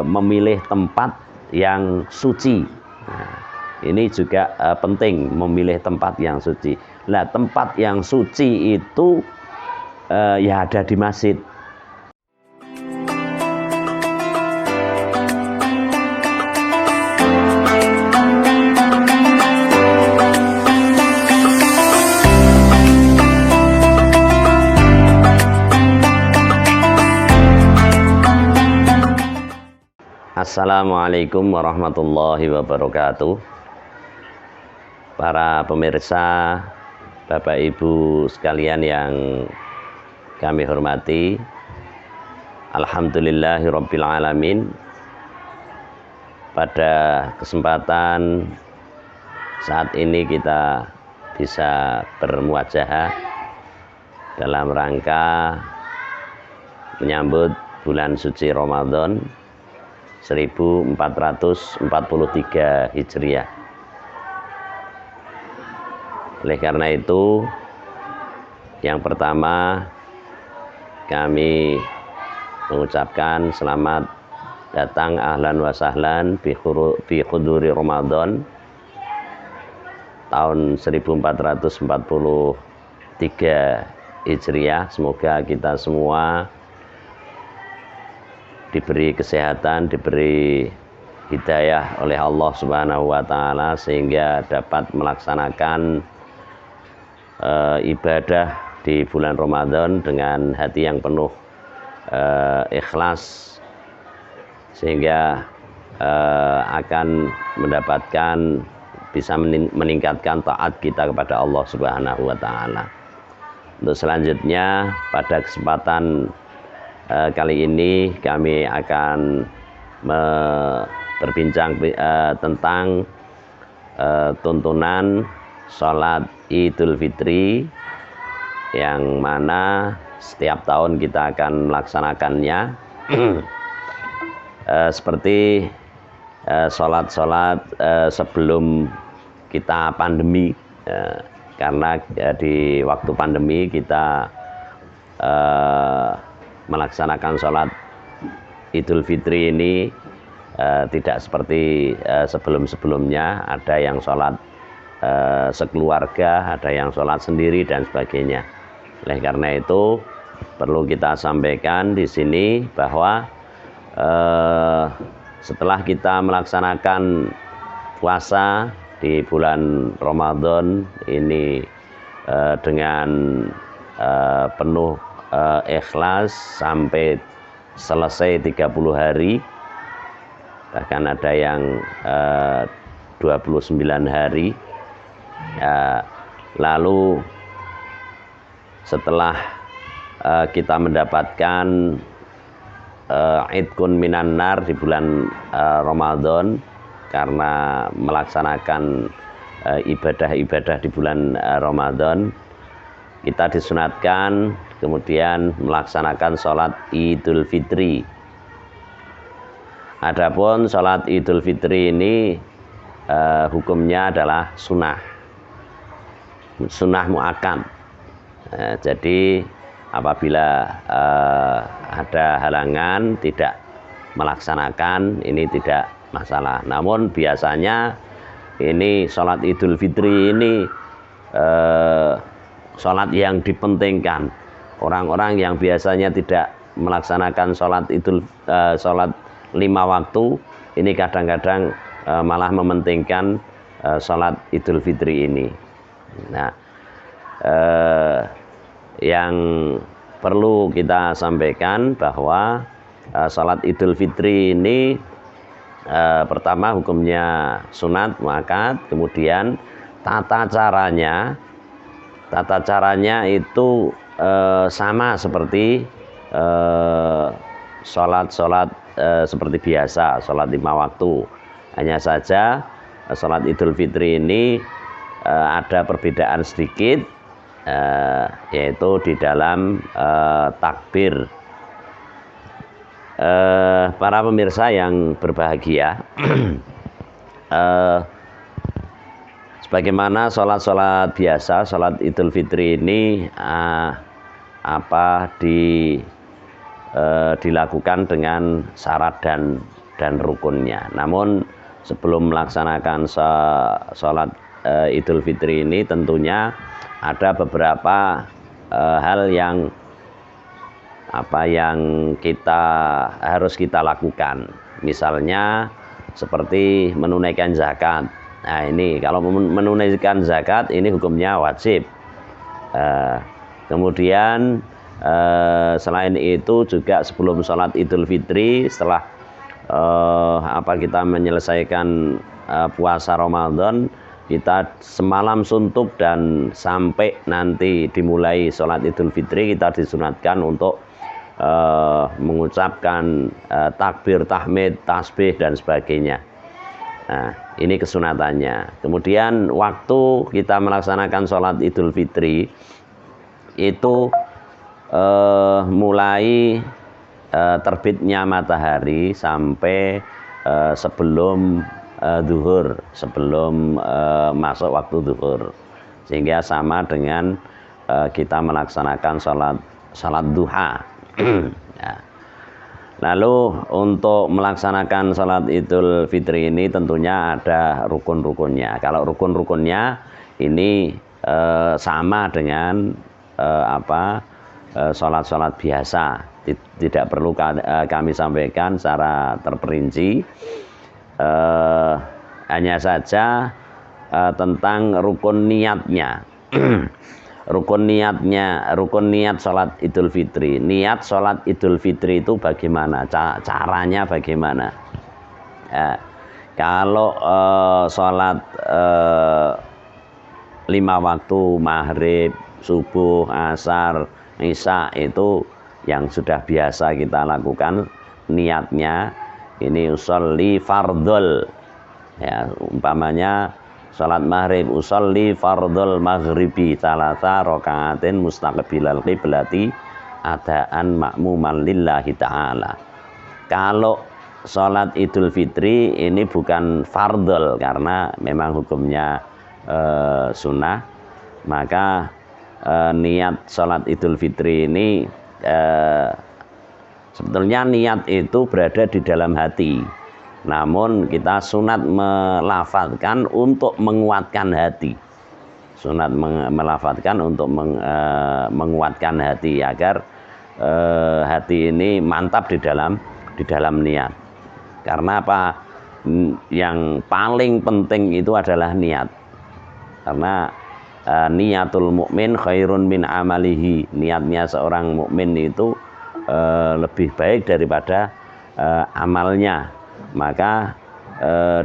memilih tempat yang suci. Nah, ini juga penting, memilih tempat yang suci. Nah, tempat yang suci itu ya ada di masjid. Assalamualaikum warahmatullahi wabarakatuh. Para pemirsa, Bapak Ibu sekalian yang kami hormati, alhamdulillahirabbil alamin. Pada kesempatan saat ini kita bisa bermuajahah dalam rangka menyambut bulan suci Ramadan 1443 Hijriah. Oleh karena itu, yang pertama kami mengucapkan selamat datang ahlan wa sahlan bi huduri Ramadan tahun 1443 Hijriah. Semoga kita semua diberi kesehatan, diberi hidayah oleh Allah Subhanahu wa Ta'ala, sehingga dapat melaksanakan ibadah di bulan Ramadan dengan hati yang penuh ikhlas, sehingga akan mendapatkan, bisa meningkatkan taat kita kepada Allah Subhanahu wa Ta'ala. Untuk selanjutnya, pada kesempatan kali ini kami akan berbincang tentang tuntunan sholat Idul Fitri, yang mana setiap tahun kita akan melaksanakannya. Seperti sholat-sholat sebelum kita pandemi, karena di waktu pandemi kita melaksanakan sholat Idul Fitri ini tidak seperti sebelum-sebelumnya. Ada yang sholat sekeluarga, ada yang sholat sendiri dan sebagainya. Oleh karena itu perlu kita sampaikan di sini bahwa setelah kita melaksanakan puasa di bulan Ramadan ini dengan penuh ikhlas sampai selesai 30 hari, bahkan ada yang 29 hari. Lalu setelah kita mendapatkan idkun minan nar di bulan Ramadan, karena melaksanakan ibadah-ibadah di bulan Ramadan, kita disunatkan kemudian melaksanakan sholat Idul Fitri. Adapun sholat Idul Fitri ini hukumnya adalah sunnah muakkad. Jadi apabila ada halangan tidak melaksanakan, ini tidak masalah. Namun biasanya ini sholat Idul Fitri ini sholat yang dipentingkan. Orang-orang yang biasanya tidak melaksanakan sholat sholat 5 waktu, ini kadang-kadang malah mementingkan sholat Idul Fitri ini. Nah, yang perlu kita sampaikan bahwa sholat Idul Fitri ini pertama hukumnya sunat muakkad, kemudian tata caranya itu sama seperti sholat seperti biasa, sholat 5 waktu. Hanya saja sholat Idul Fitri ini ada perbedaan sedikit, yaitu di dalam takbir. Para pemirsa yang berbahagia, sebagaimana sholat-sholat biasa, sholat Idul Fitri ini dilakukan dengan syarat dan rukunnya. Namun sebelum melaksanakan sholat Idul Fitri ini tentunya ada beberapa hal yang kita harus kita lakukan. Misalnya seperti menunaikan zakat. Nah ini kalau menunaikan zakat ini hukumnya wajib. Kemudian selain itu juga sebelum sholat Idul Fitri, setelah kita menyelesaikan puasa Ramadan, kita semalam suntuk dan sampai nanti dimulai sholat Idul Fitri kita disunatkan untuk mengucapkan takbir, tahmid, tasbih dan sebagainya. Nah, ini kesunatannya. Kemudian waktu kita melaksanakan sholat Idul Fitri itu mulai terbitnya matahari sampai sebelum zuhur, sebelum masuk waktu zuhur, sehingga sama dengan kita melaksanakan sholat duha. Ya. Lalu untuk melaksanakan sholat Idul Fitri ini tentunya ada rukun-rukunnya. Kalau rukun-rukunnya ini sama dengan sholat-sholat biasa, tidak perlu kami sampaikan secara terperinci. Hanya saja tentang rukun niatnya. Rukun niat sholat Idul Fitri. Niat sholat Idul Fitri itu bagaimana? Caranya bagaimana? Kalau sholat 5 waktu, maghrib, subuh, asar, isya, itu yang sudah biasa kita lakukan. Niatnya ini usolli fardhol, ya, umpamanya sholat maghrib, usolli fardhol maghribi salasa rakaatin mustaqbilal qiblati adaan ma'muman lillahi ta'ala. Kalau sholat Idul Fitri ini bukan fardhol karena memang hukumnya sunnah, maka niat sholat Idul Fitri ini sebetulnya niat itu berada di dalam hati, namun kita sunat melafadzkan untuk menguatkan hati. Sunat melafadzkan untuk menguatkan hati agar hati ini mantap di dalam niat. Karena apa? Yang paling penting itu adalah niat. Karena niatul mukmin khairun min amalihi. Niatnya seorang mukmin itu lebih baik daripada amalnya. Maka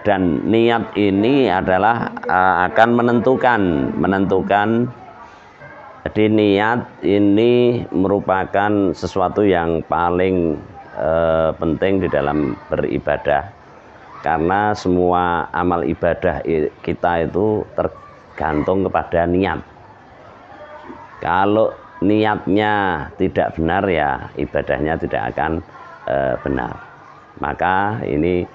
dan niat ini adalah akan menentukan. Jadi niat ini merupakan sesuatu yang paling penting di dalam beribadah, karena semua amal ibadah kita itu tergantung kepada niat. Kalau niatnya tidak benar, ya ibadahnya tidak akan benar. Maka ini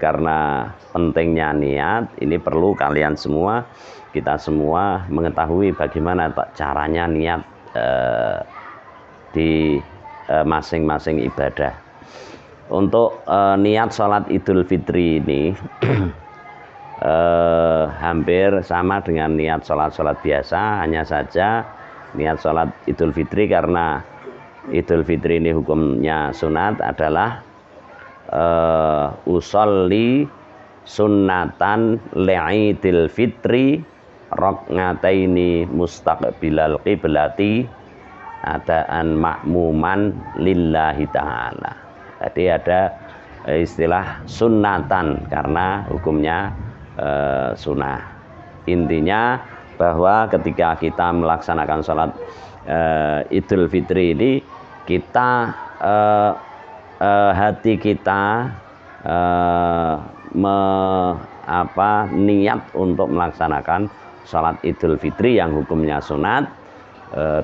karena pentingnya niat, ini perlu kalian semua, kita semua mengetahui bagaimana caranya niat di masing-masing ibadah. Untuk niat sholat Idul Fitri ini hampir sama dengan niat sholat biasa, hanya saja niat sholat Idul Fitri, karena Idul Fitri ini hukumnya sunat, adalah usolli sunnatan li'idil fitri raq'ataini mustaqbilal qiblati adaan ma'muman lillahi ta'ala. Jadi ada istilah sunnatan karena hukumnya sunnah. Intinya bahwa ketika kita melaksanakan sholat Idul Fitri ini, kita hati kita niat untuk melaksanakan sholat Idul Fitri yang hukumnya sunat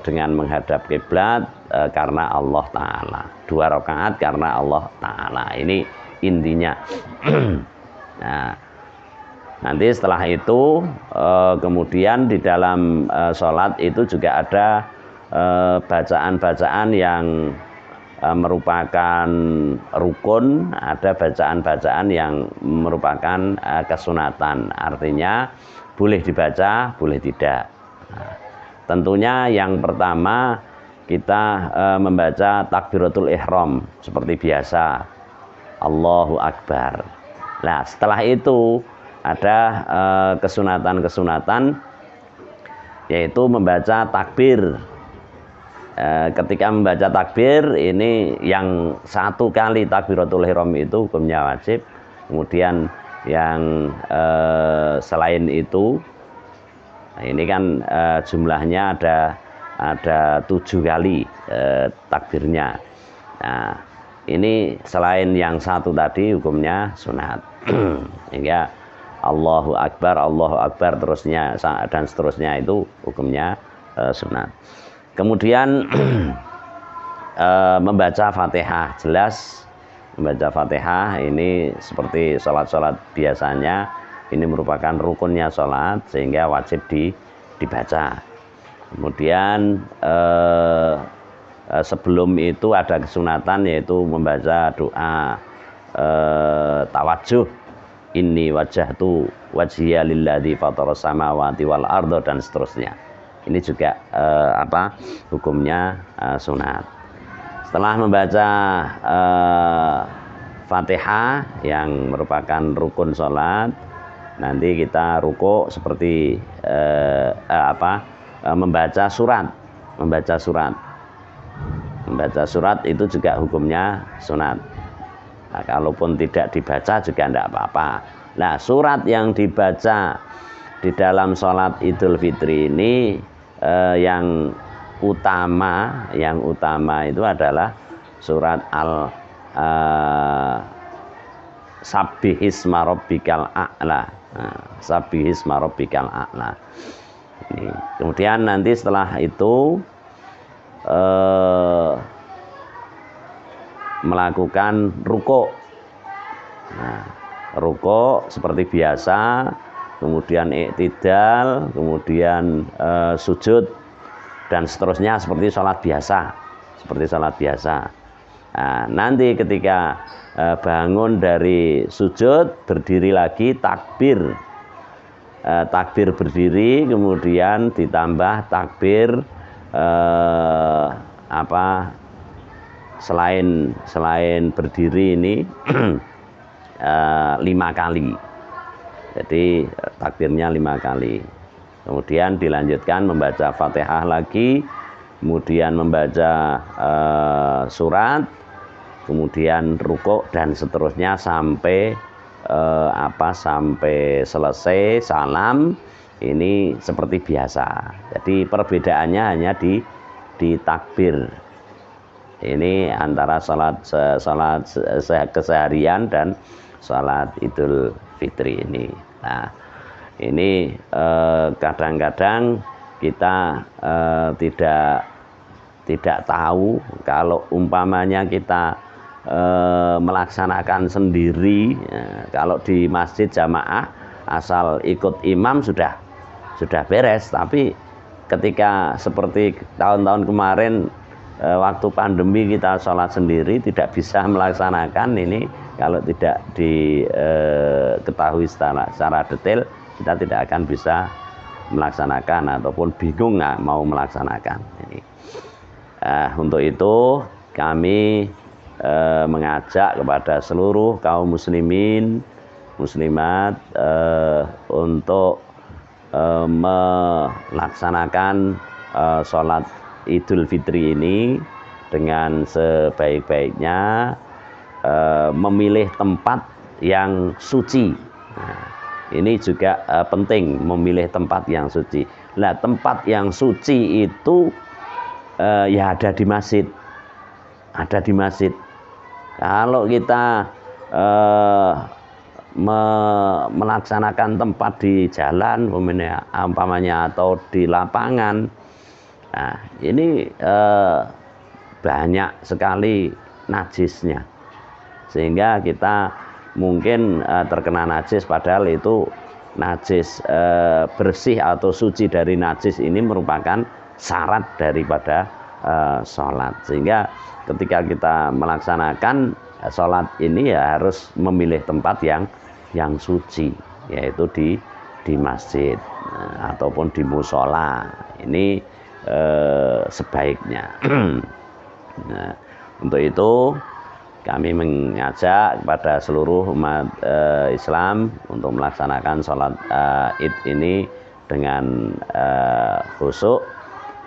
dengan menghadap kiblat karena Allah Ta'ala, 2 rakaat karena Allah Ta'ala. Ini intinya. Nah, nanti setelah itu kemudian di dalam sholat itu juga ada bacaan-bacaan yang merupakan rukun, ada bacaan-bacaan yang merupakan kesunatan. Artinya boleh dibaca, boleh tidak. Nah, tentunya yang pertama kita membaca takbiratul ihram seperti biasa, Allahu Akbar. Nah, setelah itu ada kesunatan-kesunatan, yaitu membaca takbir. Ketika membaca takbir ini yang satu kali takbiratul ihram itu hukumnya wajib. Kemudian yang selain itu, nah ini kan jumlahnya ada 7 kali takbirnya. Nah, ini selain yang satu tadi hukumnya sunat. Hingga Allahu Akbar terusnya dan seterusnya itu hukumnya sunat. Kemudian membaca Fatihah, jelas membaca Fatihah ini seperti sholat-sholat biasanya, ini merupakan rukunnya sholat sehingga wajib dibaca. Kemudian sebelum itu ada kesunatan, yaitu membaca doa tawajuh, inni wajjahtu wajhiya lilladzi fataras samawati wal arda dan seterusnya. Ini juga hukumnya sunat. Setelah membaca Fatihah yang merupakan rukun sholat, nanti kita rukuk seperti membaca surat. Membaca surat itu juga hukumnya sunat. Nah, kalaupun tidak dibaca juga tidak apa-apa. Nah, surat yang dibaca di dalam sholat Idul Fitri ini yang utama itu adalah surat Sabbihisma rabbikal a'la. Sabbihisma rabbikal a'la. Ini. Kemudian nanti setelah itu melakukan rukuk. Nah, rukuk seperti biasa, kemudian iktidal, kemudian sujud dan seterusnya seperti sholat biasa. Nah, nanti ketika bangun dari sujud, berdiri lagi, takbir berdiri, kemudian ditambah takbir selain berdiri ini 5 kali. Jadi takbirnya 5 kali. Kemudian dilanjutkan membaca Fatihah lagi, kemudian membaca surat, kemudian rukuk dan seterusnya sampai sampai selesai salam. Ini seperti biasa. Jadi perbedaannya hanya di takbir. Ini antara salat keseharian dan salat Idul Fitri ini. Nah, ini kadang-kadang kita tidak tahu kalau umpamanya kita melaksanakan sendiri, kalau di masjid jamaah asal ikut imam sudah beres. Tapi ketika seperti tahun-tahun kemarin waktu pandemi kita sholat sendiri, tidak bisa melaksanakan ini. Kalau tidak diketahui secara detail, kita tidak akan bisa melaksanakan ataupun bingung nggak mau melaksanakan ini. Untuk itu kami mengajak kepada seluruh kaum muslimin muslimat untuk melaksanakan sholat Idul Fitri ini dengan sebaik-baiknya, memilih tempat yang suci. Nah, ini juga penting, memilih tempat yang suci. Nah, tempat yang suci itu ya ada di masjid. Kalau kita melaksanakan tempat di jalan umpamanya atau di lapangan, nah ini banyak sekali najisnya, sehingga kita mungkin terkena najis, padahal itu najis bersih atau suci dari najis ini merupakan syarat daripada sholat. Sehingga ketika kita melaksanakan sholat ini ya harus memilih tempat yang suci, yaitu di masjid ataupun di musola. Ini sebaiknya. Nah, untuk itu kami mengajak kepada seluruh umat Islam untuk melaksanakan sholat Id ini dengan khusyuk,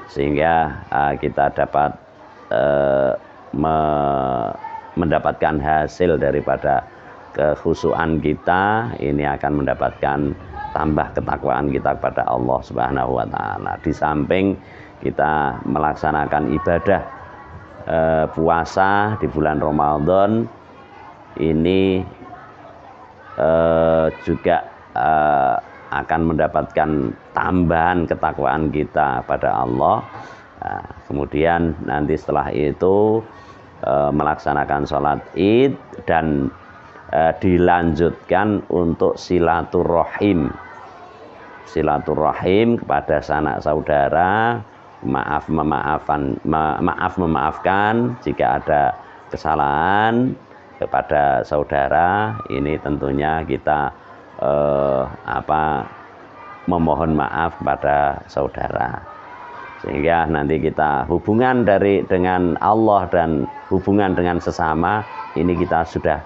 sehingga kita dapat mendapatkan hasil daripada kekhusyukan kita. Ini akan mendapatkan tambah ketakwaan kita kepada Allah Subhanahu wa taala. Di samping kita melaksanakan ibadah puasa di bulan Ramadan ini juga akan mendapatkan tambahan ketakwaan kita pada Allah. Kemudian nanti setelah itu melaksanakan sholat Id dan dilanjutkan untuk silaturahim kepada sanak saudara, memaafkan jika ada kesalahan kepada saudara. Ini tentunya kita memohon maaf kepada saudara, sehingga nanti kita hubungan dengan Allah dan hubungan dengan sesama ini kita sudah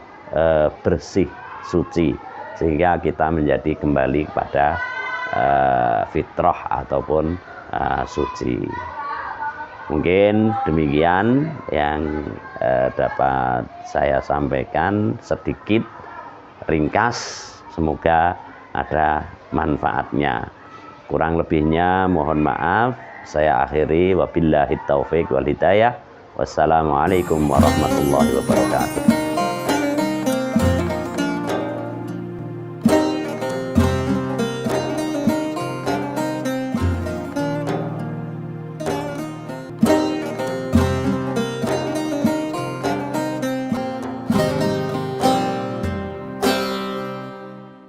bersih, suci, sehingga kita menjadi kembali kepada fitrah ataupun suci. Mungkin demikian yang dapat saya sampaikan, sedikit ringkas, semoga ada manfaatnya. Kurang lebihnya mohon maaf. Saya akhiri, wabillahi taufiq wal hidayah. Wassalamualaikum warahmatullahi wabarakatuh.